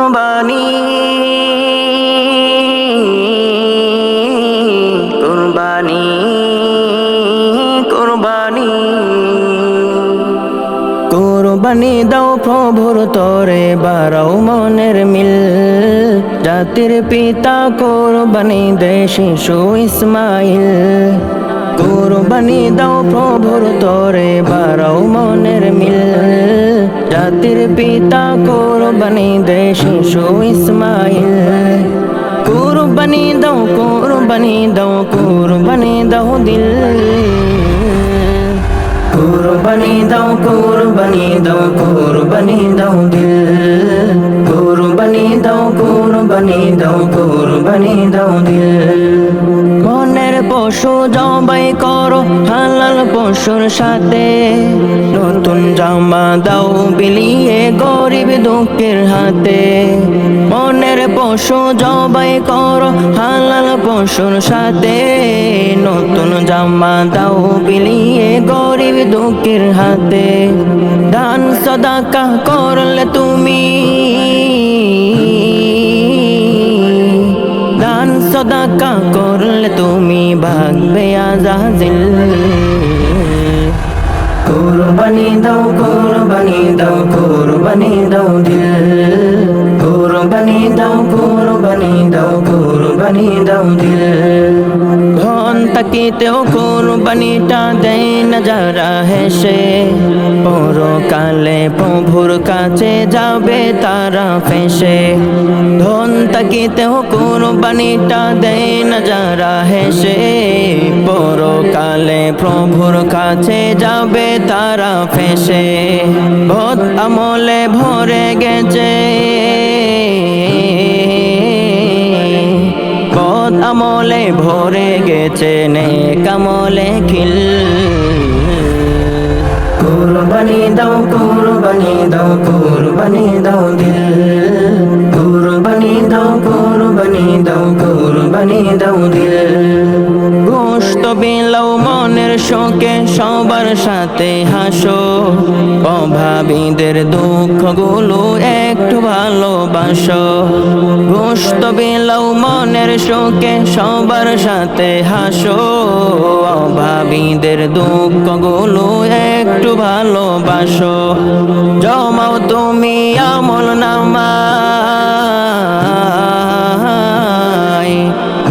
কুরবানি কুরবানি কুরবানি কুরবানি দাও প্রভুর তরে বাড়াও মনের মিল জাতির পিতা কুরবানি দে শিশু ইসমাইল কুরবানি দাও প্রভুর তরে বাড়াও মনের মিল জাতির পিতা কুরবানি দে শিশু ইসমাইল কুরবানি দাও কুরবানি দাও কুরবানি দাও দিল কুরবানি দাও কুরবানি দাও কুরবানি দাও দিল কুরবানি দাও কুরবানি দাও কুরবানি দাও দিল মনের পশু জবাই করো হালাল পশুর সাথে নতুন জামা দাও বিলিয়ে গরিব দুঃখের হাতে মনের পশু জবাই করো হালাল পশুর সাথে নতুন জামা দাও বিলিয়ে গরিব দুঃখের হাতে দান সদাকা করলে তুমি দান সদাকা করলে তুমি ভাগবে আজাজিল কুরবানি দাও কুরবানি দাও কুরবানি দাও দিল কুরবানি দাও কুরবানি দাও কুরবানি দাও দিল ধন তাকিতেও কুরবানিটা দেয় না যারা হেসে পরকালে প্রভুর কাছে যাবে তারা ফেসে ধন তাকিতেও কুরবানিটা দেয় না যারা হেসে পরকালে প্রভুর কাছে যাবে তারা ফেসে বদ আমলে ভরে গেছে বদ আমলে ভরে গেছে নেক আমলে খিল কুরবানি দাও কুরবানি দাও কুরবানি দাও দিল কুরবানি দাও কুরবানি দাও কুরবানি দাও দিল গোশত বিলাও মনের শোকে সবার সাথে হাসো অভাবীদের দুঃখগুলো একটু ভালোবাসো গোশত বিলাও মনের শোকে সবার সাথে হাসো অভাবীদের দুঃখগুলো একটু ভালোবাসো জমাও তুমি আমল নামায়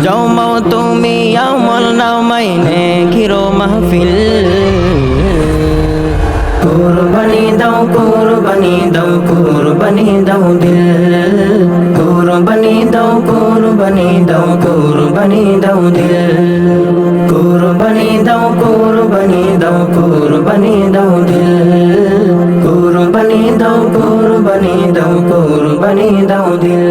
জমাও তুমি আমল নামায় নেকিরো মাহফিল কুরবানি দাও কুরবানি দাও কুরবানি দাও দিল কুরবানি দাও কুরবানি দাও কুরবানি দাও দিল কুরবানি দাও কুরবানি দাও কুরবানি দাও দিল কুরবানি দাও কুরবানি দাও কুরবানি দাও দিল